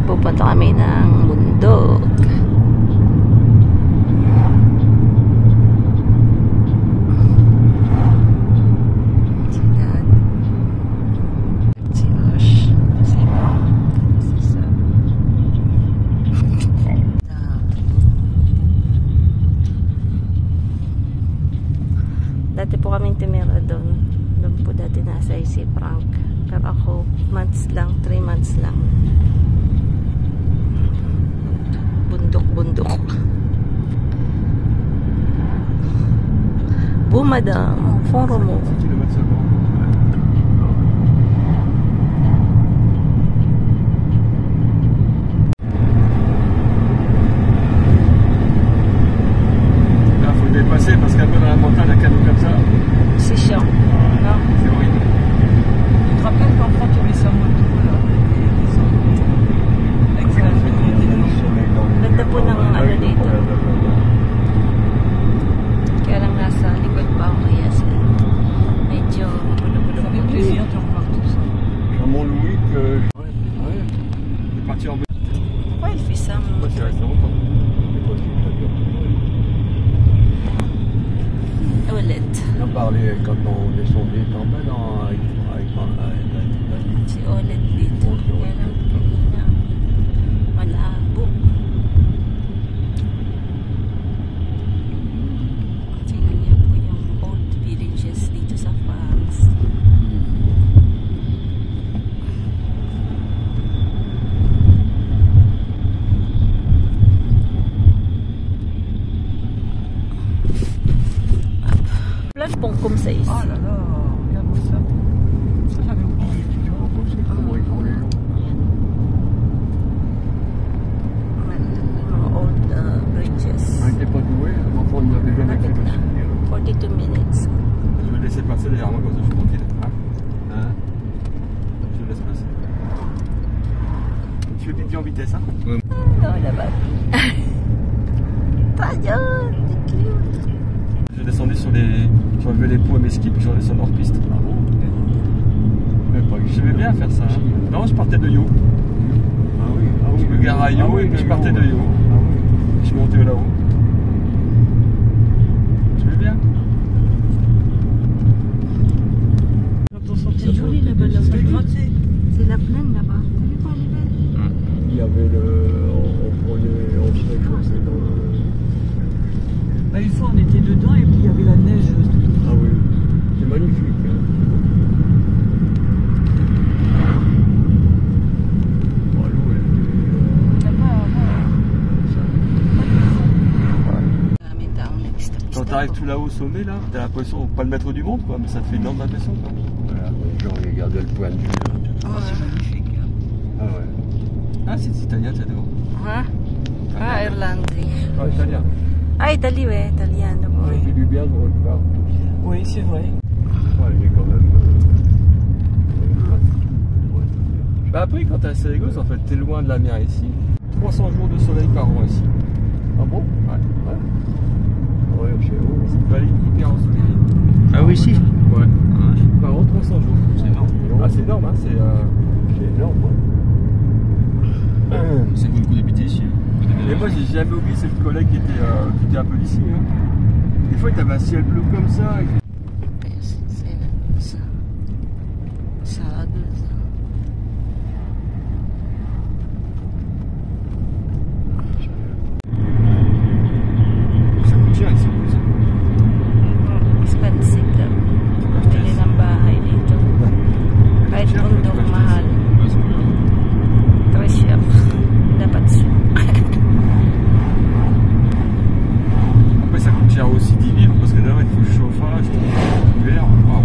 pupunta kami ng bundok. Dati po kaming tumira doon. Doon po dati nasa si Frank. Pero ako, months lang, 3 months lang. Bundok. Bu madame, foro mo. Dépasser parce qu'un peu dans la montagne, un canot comme ça. C'est chiant. Non, c'est horrible. Tu te rappelles qu'en France, il y avait sa moto là? Ganda po ng ano dito. Kaya lang nasa likod pa ako kaya medyo Ça fait plaisir de revoir tout ça. Jean Mont-Louis que... Ouais. Il est parti en Belgique. Pourquoi il fait ça? Moi, c'est resté longtemps. Ouellet. On parlait quand on descendait en bas avec Si Ouellet dito. Kaya lang kanina malabo. Tingnan niyo po yung old villages dito sa France. Plein de ponts comme ça ici. Oh là là, regarde ça. Ça, j'avais oublié. comment ils font les gens. Old bridges. On n'était pas doués, l'enfant nous avait jamais fait le souvenir. 42 minutes. Je vais laisser passer derrière moi comme ça je suis tranquille. Hein? Je laisse passer. Tu fais pipi en vitesse, hein? Ouais. Non, là-bas. Taillon, c'est cute. J'ai descendu sur les... J'ai enlevé les pots à mes skis puis je suis redescendu hors piste. Ah bon? Mais pas J'aimais bien faire ça. Hein. Non, je partais de Yo. Ah oui, Je me gare à Yo et puis je partais de Yo. Ah oui. Je suis monté là-haut. J'aimais bien. C'est joli là-bas. C'est la plaine là-bas. T'as vu quoi, elle est belle? Il y avait on se chaussait dans le... Bah, une fois, on était dedans et puis il y avait la neige. Ah oui, c'est magnifique. Hein. Oh, l'eau, Quand t'arrives tout là-haut au sommet, là, t'as l'impression, pas le maître du monde, quoi, mais ça te fait une énorme impression, quoi. voilà, j'ai regardé le point de vue. Là. Oh, c'est magnifique. Hein. Ah ouais. Ah, c'est italien, c'est devant. Hein? Ah, Irlandais. Ah, italien. Ah, Italie, ouais, italiano. Ça fait du bien de revoir. Oui, c'est vrai. Ouais, il est quand même... Bah après, quand t'es à Saragosse, en fait, t'es loin de la mer ici. 300 jours de soleil par an ici. Ah bon? Ouais. Ouais, chez vous. C'est une vallée hyper ensoleillée. Ah oui, ici? Ouais. Par an, 300 jours. C'est énorme. Ah, c'est énorme, hein. C'est énorme, ouais. C'est beaucoup d'habiter ici. Et moi, j'ai jamais oublié cette collègue qui était un peu d'ici. Hein. Des fois, il avait un ciel bleu comme ça. Et... Ça coûte cher ici, en plus. Expensive daw. Bili ng bahay dito. Kahit bundok mahal. Treasure. Dapat Après, ça coûte cher aussi d'y vivre parce que d'abord, il faut le chauffage, l'hiver. Waouh.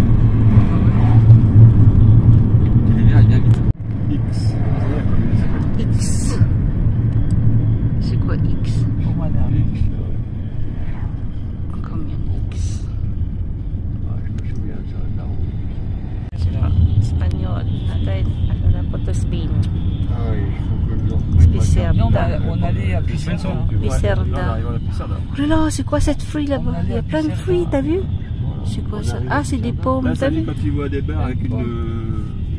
L'hiver, il vient vite. X. X. C'est quoi X? Pour madame. Combien X? Ah, je me souviens de ça, là-haut. Espagnol. Natin, ano na po to Spain. Ah oui, il faut que je reprenne ma carte. Nous, on allait à Pisserda. Pisserda. On arrive à la Pisserda. Oh là là, c'est quoi cette fruit là-bas? Il y a plein de fruits, t'as vu? C'est quoi ça? Ah, c'est des pommes, Là, t'as ça dit vu? quand tu vois des bars avec une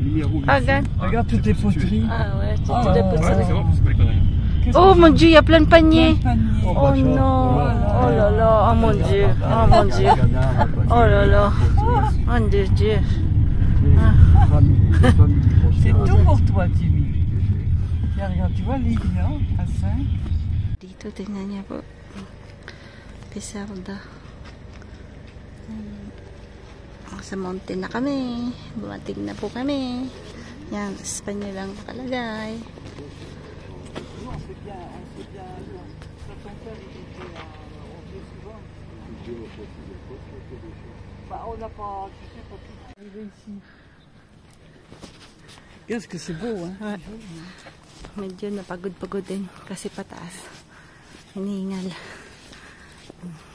lumière rouge. Ah, regarde. Regarde toutes les poteries. Ah ouais, Tu dois put ça. Ouais, c'est bon, c'est pas les conneries. Oh mon dieu, il y a plein de paniers. Panier. Oh non. Oh là là. Oh mon dieu. Oh mon dieu. Oh là là. Oh Dieu. C'est tout pour toi, Timmy. Tiens, regarde, tu vois l'île là, à 5. Dito, tingnan niya po. Pisarda. Sa mountain na kami. Bumating na po kami. Yan, Espanya lang nakalagay. Qu'est-ce que c'est beau, hein? Ouais. Medyo napagod-pagod din kasi pataas. Hinihingal.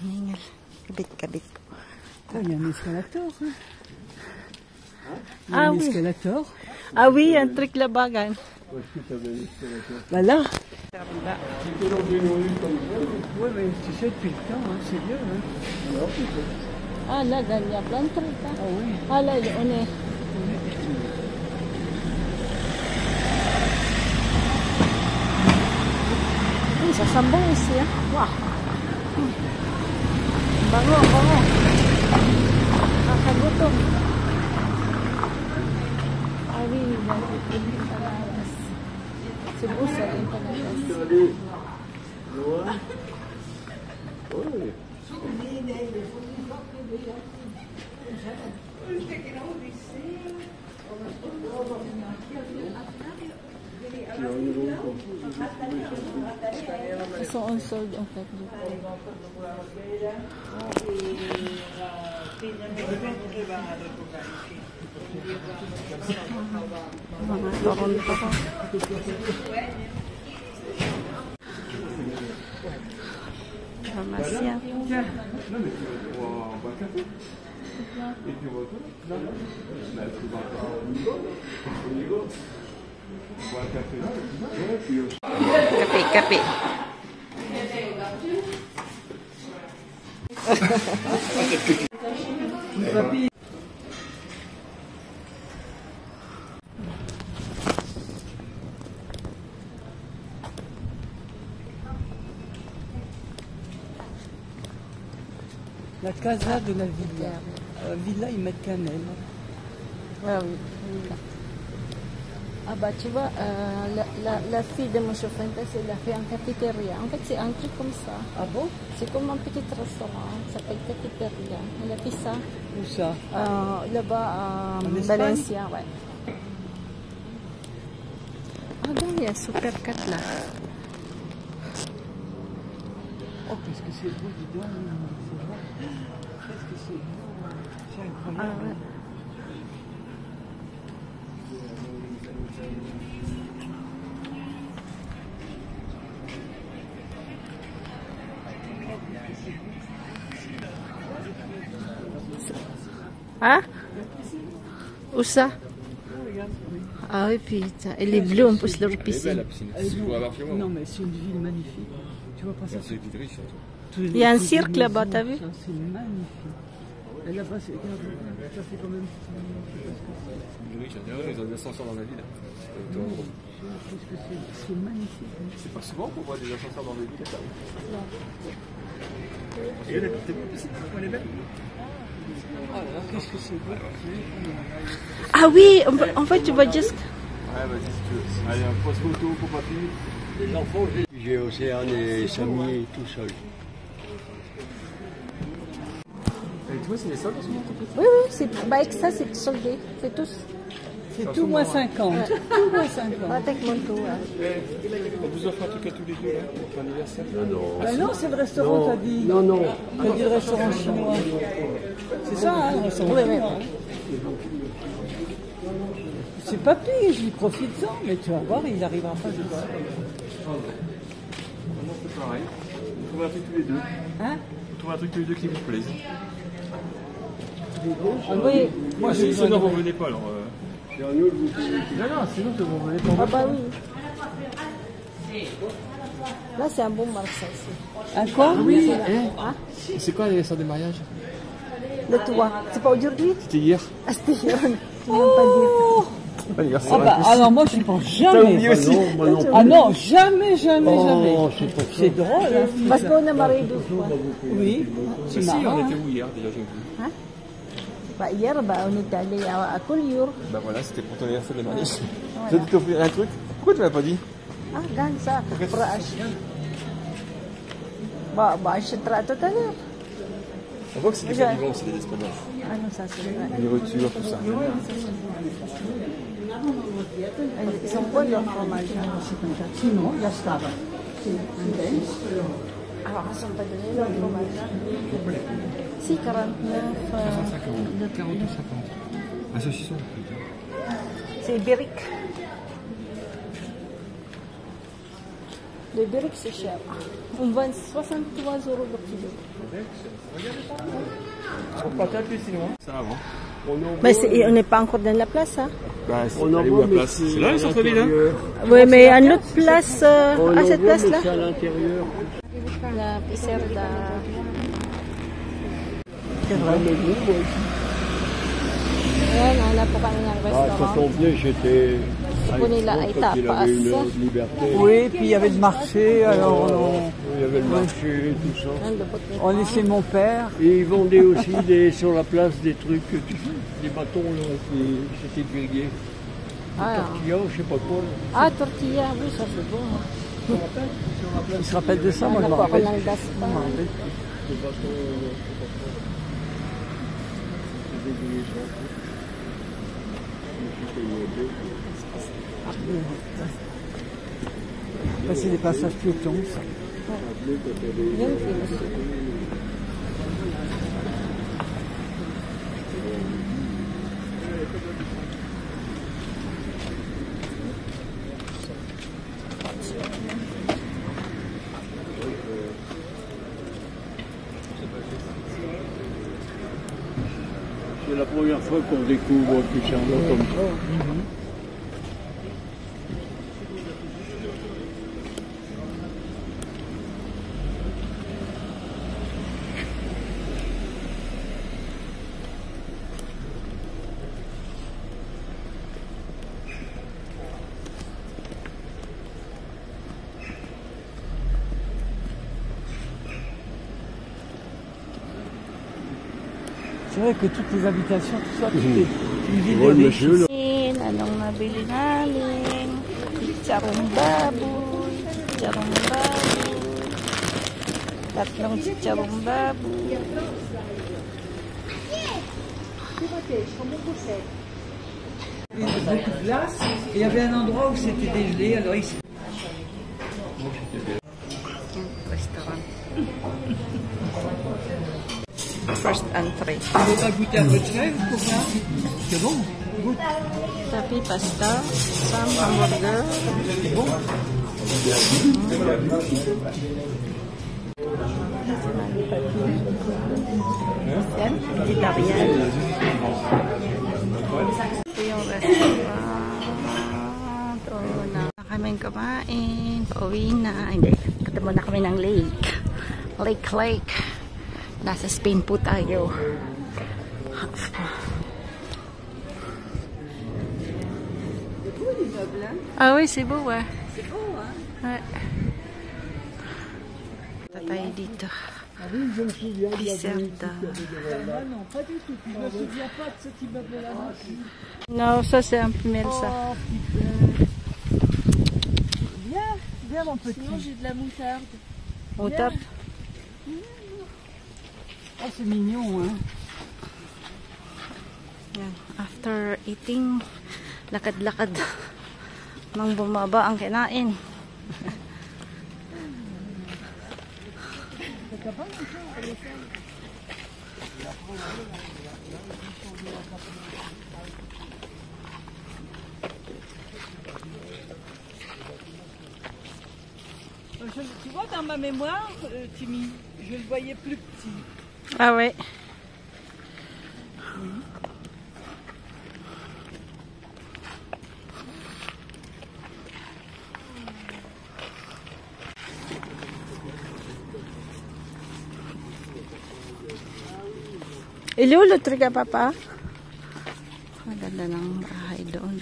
Hinihingal. Kabit-kabit po. Oh, il y a un escalator, hein? Il y a Ah un oui. escalator. Ah oui, un truc labagan. Voilà. C'était dans une rue comme ça. Oui, mais tu sais, depuis le temps, hein, c'est vieux, hein? Ah là, il y a plein de trucs. Hein? Ah oui. Ah là, on est... Oui, ça sent bon ici. Hein? Wow. Bango, bango. Nakagutom. Ah oui, il y a des empanadas. C'est beau ça, les empanadas. Ils sont en solde en fait. Mga toron-toron. Pharmacia. Non, mais on boit un café. Et puis on retourne. Non, non. On boit un café là, et puis Café, café. La casa de la villa. Villa, ils mettent cannelle. Ah oui. Ah bah tu vois, la fille de mon chauffeur, elle a fait un cafétéria. En fait, c'est un truc comme ça. Ah bon? C'est comme un petit restaurant, ça s'appelle cafétéria. Elle a fait ça Où ça? là-bas à En Espagne? Valencia, ouais. Ah ben, il y a Super 4 là. Oh, qu'est-ce que c'est beau, dis donc. Qu'est-ce que c'est beau. C'est incroyable. Ah ouais. Hein? Où ça? Ah oui, putain. Elle est bleue en plus, leur piscine. Non, mais c'est une ville magnifique. Tu vois pas ça? Il y a un cirque là-bas, t'as vu? C'est magnifique. Et là-bas, c'est... Regarde, ça fait quand même... oui, ils ont des ascenseurs dans la ville. C'est magnifique. C'est pas souvent qu'on voit des ascenseurs dans les villes. Et la piscine, elle est belle. Qu'est-ce que c'est beau. Ah oui, en fait, tu vois juste... Ouais, vas-y, si tu veux. Allez, un pose photo pour papy. Les enfants, j'ai Océane et Samy tout seul. Et tu vois, c'est les soldes en ce moment? Oui, oui, c'est... Bah avec ça, c'est soldé. C'est tous... C'est tout moins 50. Ouais. Tout moins 50. Avec mon tour, On vous offre un truc à tous les deux, là, pour ton anniversaire. Ben non, c'est le restaurant, t'as dit. Non, non. T'as dit le restaurant chinois. C'est ça, hein, le restaurant Oui, chinois. oui. C'est pas pire, je lui profite-en, mais tu vas voir, il n'arrivera pas de ça. Moi, c'est pareil. Vous trouvez un truc tous les deux. Hein? Vous trouvez un truc tous les deux qui vous plaise. Oui. Moi, sinon, vous revenez pas, alors. C'est un autre vous. Non, non, sinon, vous revenez pas. Ah bah oui. Là, c'est un bon marché ici. Un quoi? Oui. Hein? C'est quoi l'anniversaire de mariage? Le toit. C'est pas aujourd'hui? C'était hier. Ah, c'était hier. Tu n'as pas dit. Ah bah, alors moi je pense jamais. aussi. Ah non, jamais, jamais, jamais. C'est drôle, hein. Parce qu'on a marié 2 fois. Oui, c'est Si, on marrant. était où hier déjà, j'ai vu. Hein? Bah, hier, bah, on est allé à Collioure. Bah voilà, c'était pour ton anniversaire de mariage. J'ai dû t'offrir un truc. Pourquoi tu m'as pas dit? Ah, gan ça. Pour acheter. Bah, achètera tout à l'heure. On voit que c'est des gens vivants aussi, les Espagnols. Ah non, ça c'est vrai. Les voitures, tout ça. Ils sont quoi leur fromage? Sinon, là, ça va. Alors, ils ne sont pas donnés leur fromage. Si, 49. 65 euros. 42,50. Un saucisson. C'est ibérique. L'ibérique, c'est cher. On vend 63 € le kilo. On va pas taper sinon. Ça va, hein? Mais on n'est pas encore dans la place, hein? Bah, c'est allé où la place? C'est là, le centre-ville, hein? Oui, mais à notre place, à cette place-là. à l'intérieur. La pizzeria. C'est vrai, mais vous, moi aussi. Ayan, hanap po kami ng Ah, restaurant. quand on venait, j'étais. Gusto po nila ay Quand il tapas. avait une liberté. Oui, puis il y avait le marché, alors Il y avait le marché, tout ça. Ang lupot nito. on laissait mon père. Et ils vendaient aussi sur la place des trucs, des bâtons là, qui c'était grillé. Ah, Tortilla, je sais pas quoi. ah, tortilla. Oui, ça c'est bon. Il se rappelle de ça, moi je me Hanap po ako rappelle. ng gaspa. Des bâtons, c'était grillé ça. C'est des passages piétons. Ça. Yun, kilos. C'est la première fois qu'on découvre Pichardo comme ça. C'est vrai que toutes les habitations, tout ça, tout est une ville Oui, de monsieur, là. Anong nabili namin? Chicharong baboy. Chicharong baboy. Tatlong chicharong baboy. Il y avait beaucoup de glace, et il y avait un endroit où c'était dégelé, alors ici. Restaurant. First entry. Vous n'avez pas goûté à votre chèvre pour ça? C'est bon. Goûte. Tapi pasta, some hamburger. Yan, vegetarian. Ito yung restaurant. O, na kaming kumain. Pauwi na. Hindi, katamo na kami ng lake. Lake. Nasa Spain po tayo. Ah oui, c'est beau, ouais. C'est beau, hein? Ouais. Tayo dito. Pizzeria. Non, pas du tout. Je me souviens pas de cet immeuble-là non plus. Non, ça c'est un peu miel, ça. Oh, Viens mon petit. Sinon, j'ai de la moutarde. Moutarde. Oh, c'est mignon, hein. Yan. After eating, lakad-lakad nang bumaba ang kinain. Tu vois, dans ma mémoire, Timmy, je le voyais plus petit. Ah ouais. Il est où le truc à papa? Maganda ng bahay doon.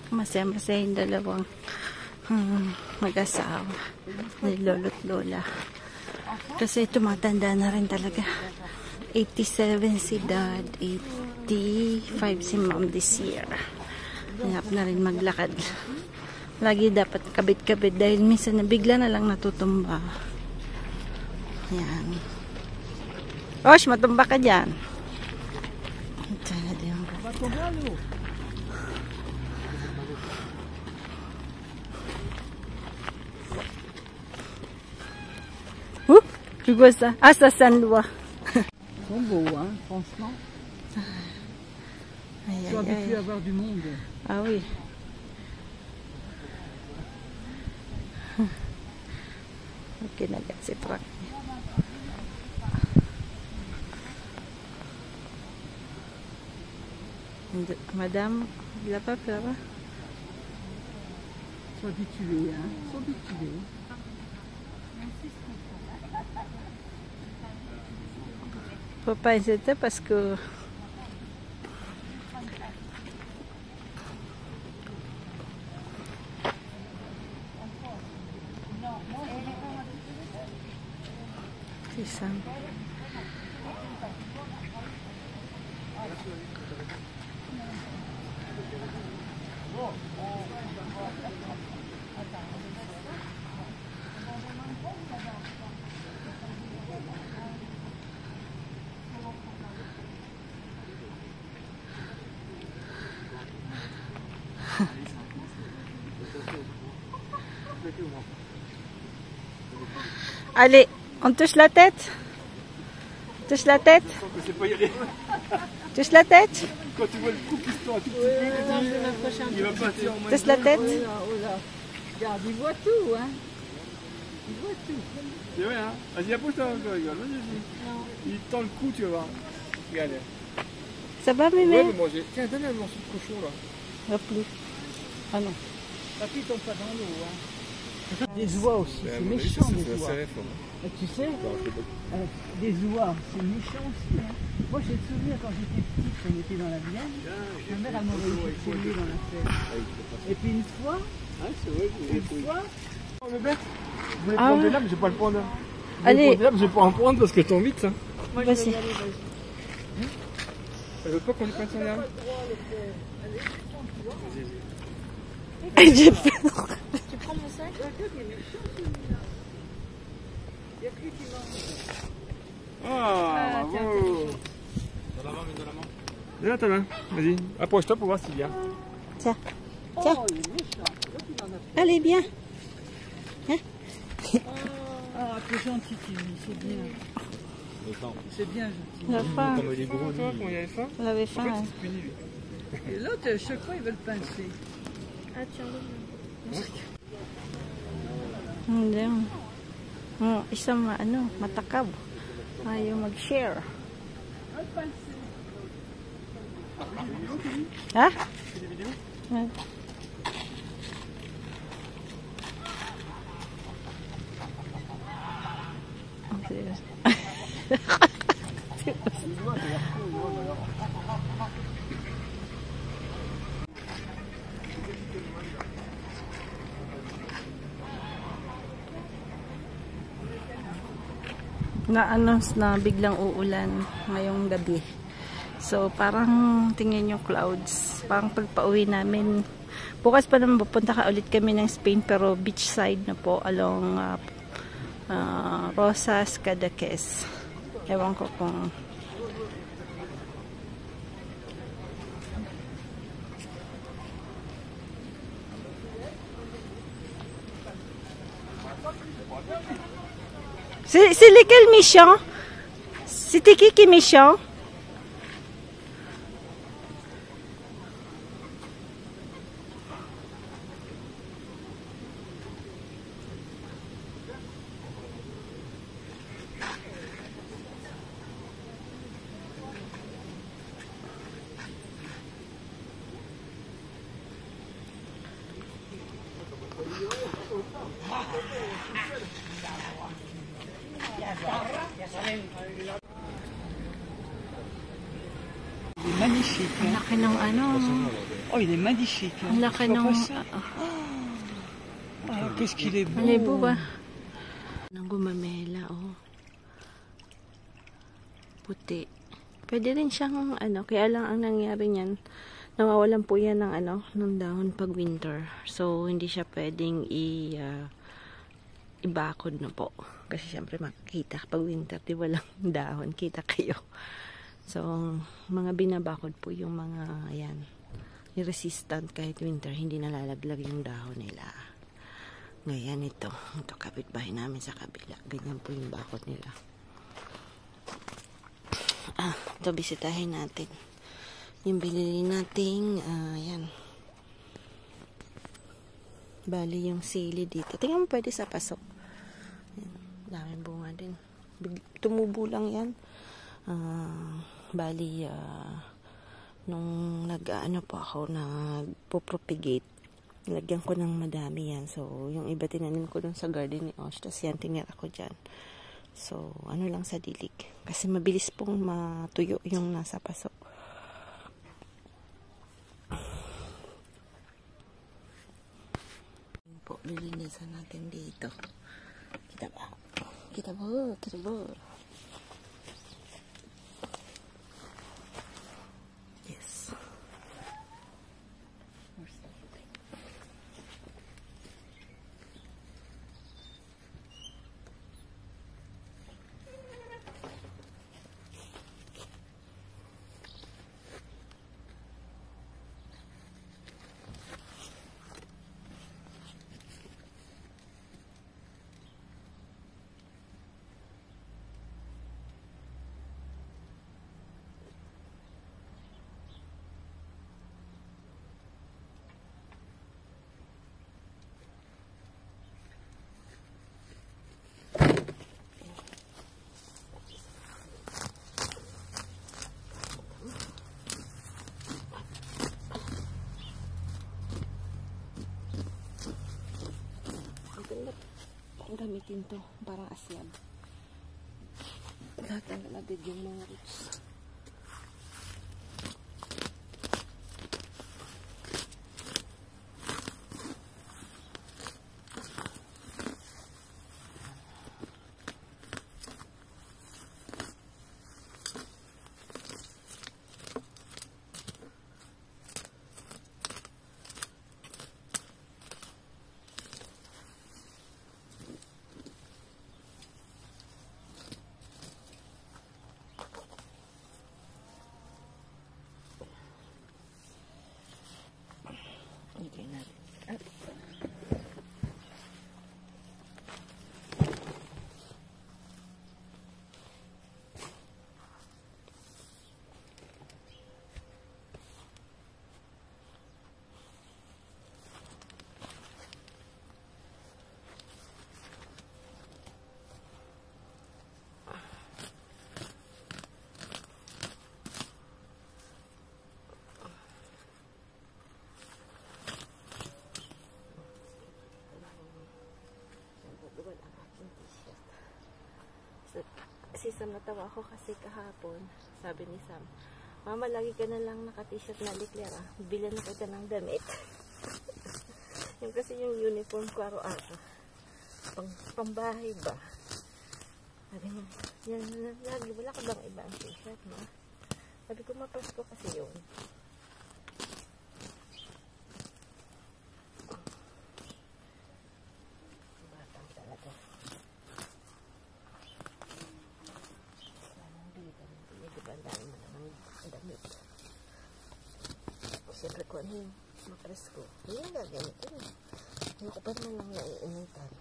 Masaya-masaya yung dalawang mag-asawa ni lolo't lola. Kasi tumatanda na rin talaga. 87 si dad, 85 si mom this year. Hirap na rin maglakad. Lagi dapat kabit-kabit dahil minsan bigla na lang natutumba. Yan. Osh, matumba ka dyan. Tu vois ça? Ah, ça, ça ne doit. Ils sont beaux, hein, franchement. Ils sont habitués à avoir du monde. Ah oui. Ok, nagat si truck. Madame, il a pas peur, hein? Ils sont habitués, hein. Ils sont habitués. Faut pas hésiter parce que c'est ça. Allez, on touche la tête. Touche la tête. Touche la tête. Quand tu vois le coup qui se tend un tout petit peu, il va partir en moins. Touche la tête. Regarde, il voit tout, hein. Il voit tout. C'est vrai, hein. Vas-y, approche-toi un peu, regarde. Vas-y. Il tend le cou, tu vas voir. Regarde. Ça va, mémé? Ouais, mais manger. Tiens, donne un morceau de cochon, là. Pas plus. Ah non. Papy tombe pas dans l'eau, hein. Des oies aussi, c'est méchant, des oies. Tu sais, des oies, c'est méchant aussi. Hein. Moi, j'ai le souvenir quand j'étais petite, on était dans la Vienne, ma mère, elle m'aurait essayé dans la fête. Et puis une fois, Oh, mais bête. Je voulais prendre de là, mais je vais pas le prendre. Allez. Je vais pas en prendre parce que je tombe vite, ça. Vas-y. Elle veut pas qu'on lui prenne son arme. J'ai peur. Tu prends mon sac? Ah, bravo. Donne ta main, vas-y. Approche-toi pour voir s'il vient. Tiens. Tiens. Allez, bien. Hein? ah, c'est gentil, Timmy, c'est bien. C'est bien gentil. La faim. Comme il est gros, toi, quand il avait faim. On avait faim. Hein. Et l'autre, chaque fois, il veut le pincer. Ah, tiens, Hindi. Isang matakab. Ayaw mag-share. Ha? Tu fais des vidéos? Ouais. Na-announce na biglang uulan ngayong gabi. So, parang tingnan yung clouds. Parang pagpa-uwi namin. Bukas pa naman pupunta ka ulit kami ng Spain pero beachside na po along Rosas, Cadaqués. Ewan ko kung c'est lequel méchant? C'était qui est méchant? magnifique. Ang laki ng ano. Oh, il est magnifique. Ang laki ng... Qu'est-ce qu'il est beau. Ano ba? Nang gumamela, oh. Puti. Pwede rin siyang, ano, kaya lang ang nangyari niyan, nawawalan po yan ng, ano, ng dahon pag winter. So, hindi siya pwedeng i-bakod na po. Kasi syempre makikita pag winter, di walang dahon, kita kayo. So, mga binabakod po yung mga, ayan, resistant kahit winter, hindi nalalaglag yung dahon nila. Ngayon ito kapitbahay namin sa kabila. Ganyan po yung bakod nila. Ito bisitahin natin. Yung binili nating, ayan. Bali yung sili dito. Tingnan mo pwede sa pasok. Ayan, daming bunga din. Tumubo lang yan. Bali, nung nag-ano po ako, nagpo-propagate, lagyan ko ng madami yan. So, yung iba tinanim ko dun sa garden ni Osh. Tapos yan, tinira ko dyan. So, ano lang sa dilig. Kasi mabilis pong matuyo yung nasa pasok. Yung po, lilinisan natin dito. Kita ba? Kita ba? Kita ba? Gamitin to parang asyab. Lahat ng natin yung mga roots. Si Sam, natawa ako kasi kahapon, sabi ni Sam, Mama, lagi ka na lang naka-t-shirt na liklera. Bilan na kita ng damit. Yung kasi yung uniform ko araw-araw. Pambahay ba? Sabi mo, yan, lagi, wala ka bang ibang t-shirt, ma? Sabi ko, mapasko kasi yun. Batang talaga. Damit. Siyempre ko ano yung mapress ko. Hindi nga gamitin. Hindi ko pa naman lang naiinitan.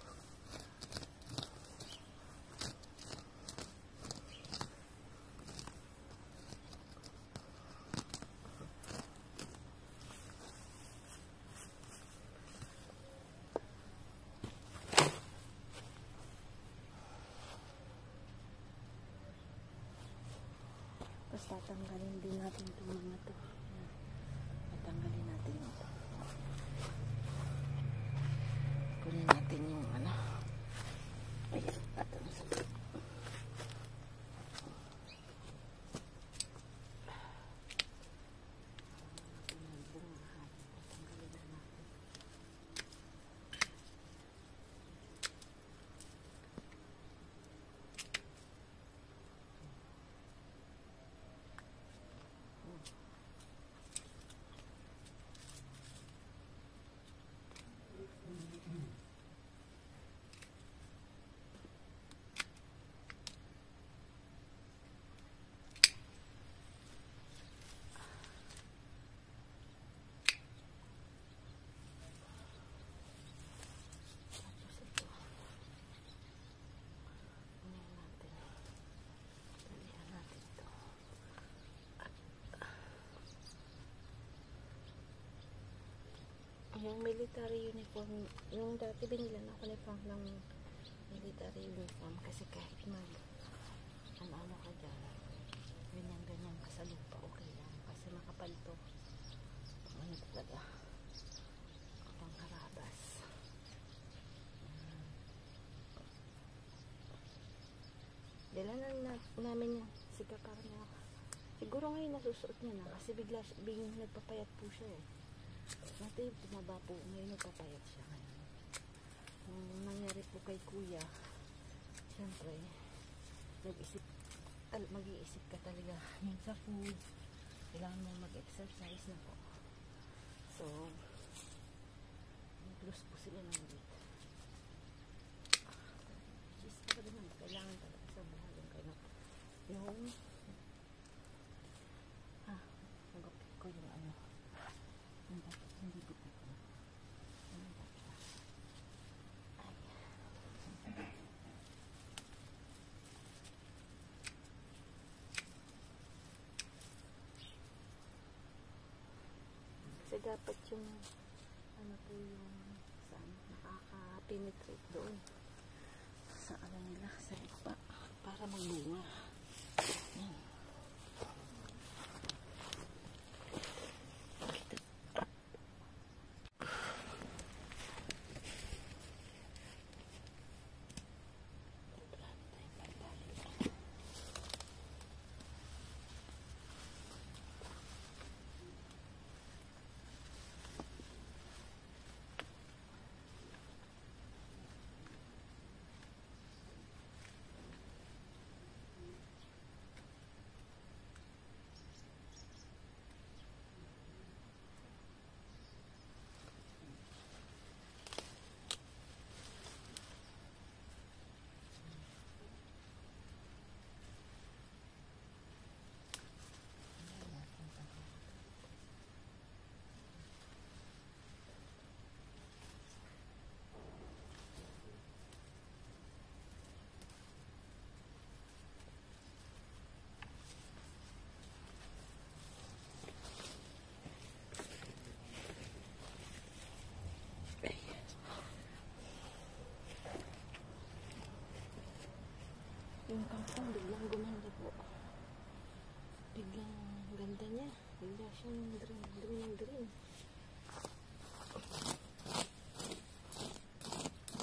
Tapos tatanggalin din natin itong mga ito. Tatanggalin natin ito. Kunin natin yung ano. Ayan, tatanggalin. Yung military uniform, yung dati binilan ako ni Frank ng military uniform kasi kahit ano ka dyan, ganyan ka sa lupa, okay lang kasi makapal to. Ano talaga, pangkarabas. Dala na namin yan, siga parang niya. Siguro ngayon nasusuot niya na kasi biglang nagpapayat po siya eh. Dati tumaba po, ngayon nagpapayat siya ngayon. Nung nangyari po kay kuya, siyempre, mag-iisip ka talaga yung sa food, kailangan mo mag-exercise na po. So, nag-lose po sila ng weight. Just talaga naman, kailangan talaga sa buhay yung kayo. Yung, nagapit ko yung ano, hindi ko po. Kasi dapat yung ano po yung saan nakaka-penetrate doon sa ano nila, sa lupa para magbunga. Yan. Yung kangkong biglang gumanda po. Biglang ganda niya. Bigla siyang green.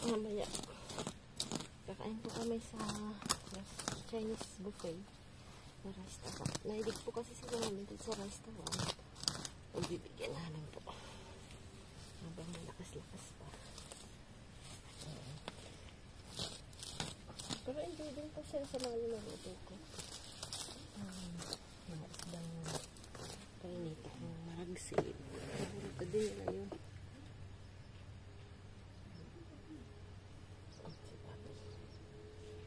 Mamaya, kakain po kami sa Chinese buffet na restaurant. Nahilig po kasi sila namin dito sa restaurant. Magbibigyan namin po. Habang malakas-lakas pa. Pero enjoy din po siya sa mga nilaluto ko. Mga isdang kainita ng maragsid. Paborito din nila yun.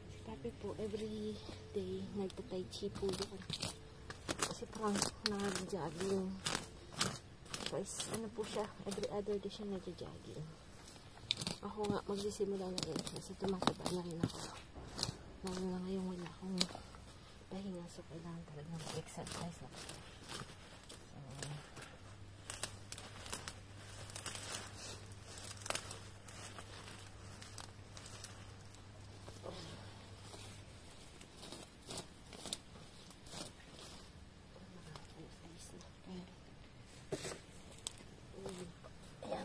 Si Papi po, every day nagta-tai chi po doon. Kasi parang nag-jogging. Guys, ano po siya, every other day siya nag-jogging. Ako nga, magsisimula na rin kasi tumataba na rin ako. Lalo na ngayon wala akong pahinga, so kailangan talaga mag-exercise ako. Ayan.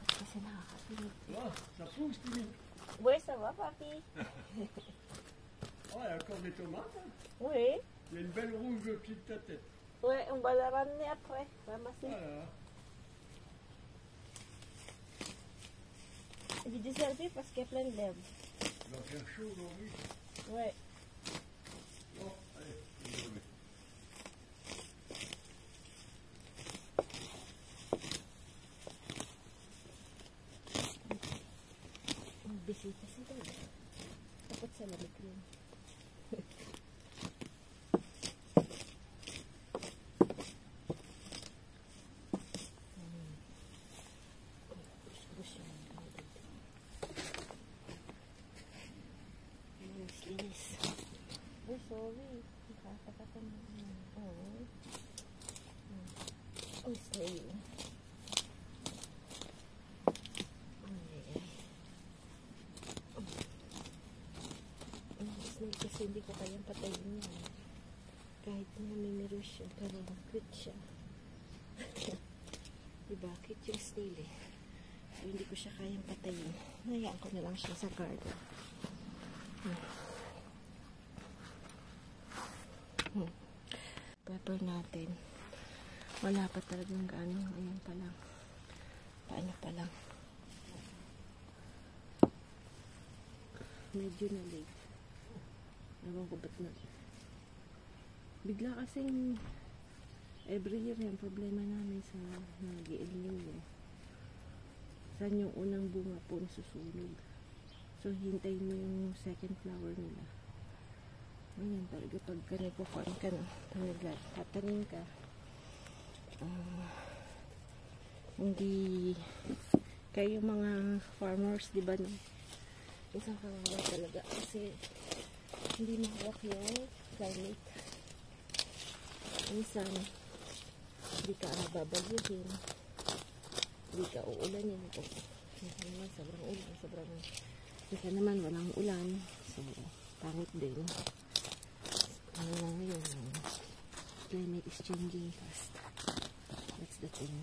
Kasi nakakapinig. Oh, ça pousse, Timmy. Oui, ça va, papi? Oh, il y a encore des tomates. Hein. Oui. Il y a une belle rouge au pied de ta tête. Oui, on va la ramener après. Ramasser. Voilà. J'ai desservi parce qu'il y a plein d'herbes. Il va faire chaud aujourd'hui. Oui. Bon, allez. Bisita sila. Dapat sa lamig yun. Linis. Uy, sorry. Nakakatakan mo. Oo. Oh, snail. Snail kasi hindi ko kayang patayin yan. Kahit na may mirror siya, pero cute siya. Diba? Cute yung snail eh. So, hindi ko siya kayang patayin. Hayaan ko na lang siya sa garden. Pepper natin. Wala pa talagang gaano. Ayan pa lang. Paano pa lang. Medyo na late. Ewan ko ba't na. Bigla kasing every year yung problema namin sa nag-El Nino. Saan yung unang bunga po nasusunog. So, hintayin mo yung second flower nila. Ayan talaga pagka nagpo-farm ka na, tatanim ka. Hindi kayo mga farmers, di ba, no? Isang kawawa talaga kasi hindi mahawak yung climate. Minsan, hindi ka babagyuhin, hindi ka uulanin. Minsan naman sobrang ulan, minsan naman walang ulan. So, pangit din. Ano lang yun, climate is changing fast. That's the thing.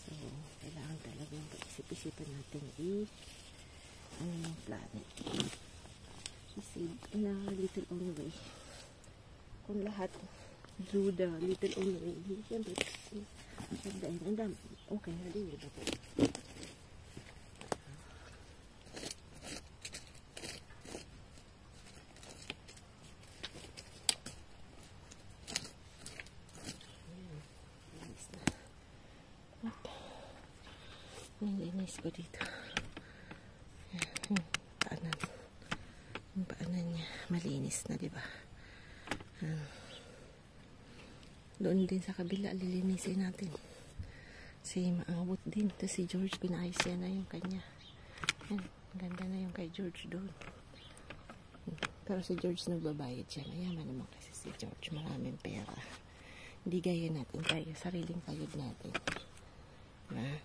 So, kailangan talagang pag-isip-isipan natin ano yung planet. Kasi, in a little own way. Kung lahat do the little own way, siyempre, ang dami. Okay na din, diba po? Nilinis ko dito. Paanan. Yung paanan niya malinis na, diba? Doon din sa kabila lilinisin natin. Si maawot din. Tapos si George, pinayos yan na yung kanya. Yan, ganda na yung kay George doon. Pero si George nagbabayad siya. Mayaman naman kasi si George. Maraming pera. Hindi gaya natin tayo. Sariling payod natin. Diba?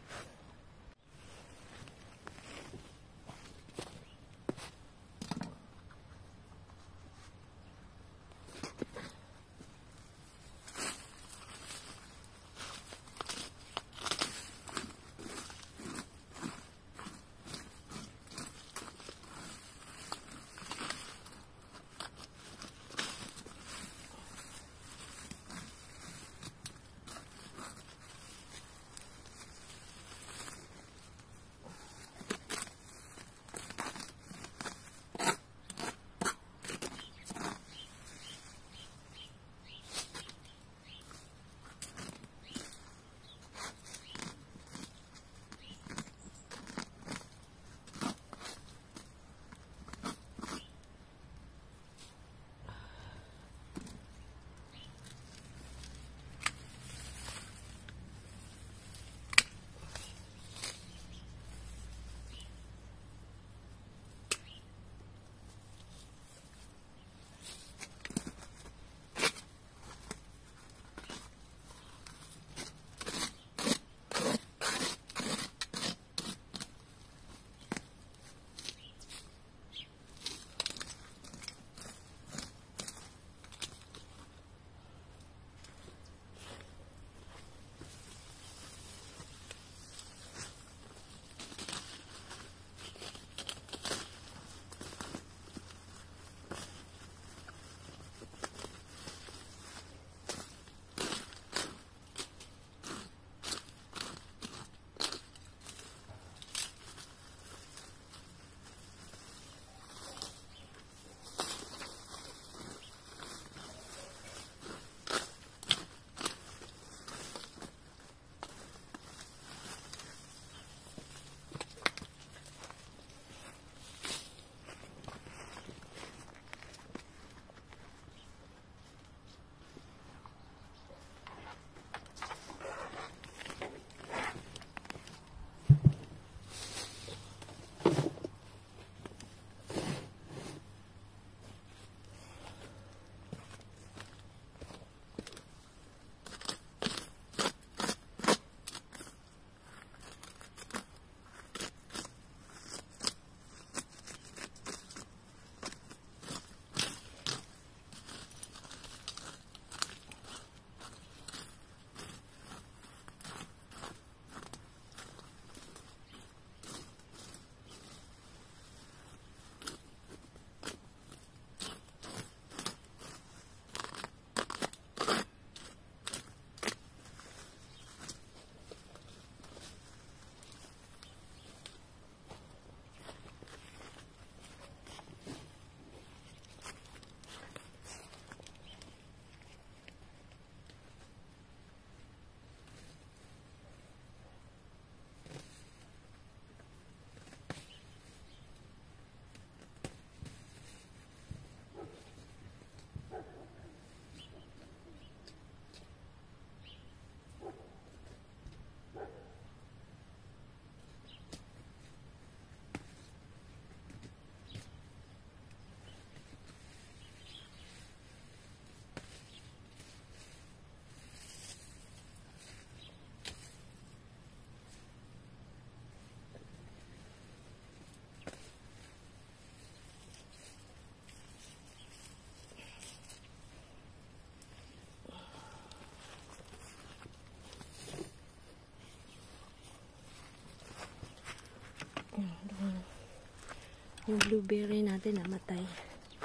Yung blueberry natin namatay.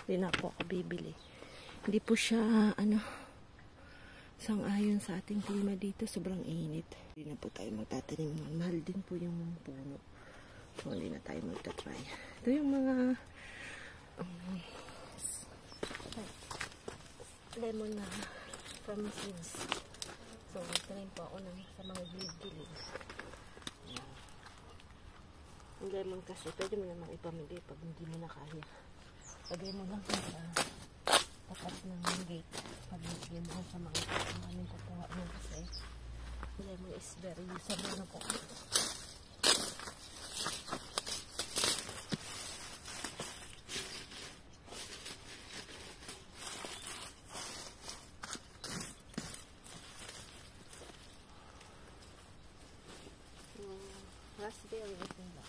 Hindi na po ako bibili. Hindi po siya, sang-ayon sa ating klima dito. Sobrang init. Hindi na po tayo magtatanim. Mahal din po yung puno. So, hindi na tayo magtatry. Ito yung mga lemon na from seeds. So, magtanim po ako sa mga gilid-gilid. Yung lemon kasi, pwede mo naman ipamili pag hindi mo na kaya. Lagay mo lang sa tapat ng gate. Pag-lagay mo sa mga maraming kukuha mo kasi lemon is very usable na po. Raspberry ito ba?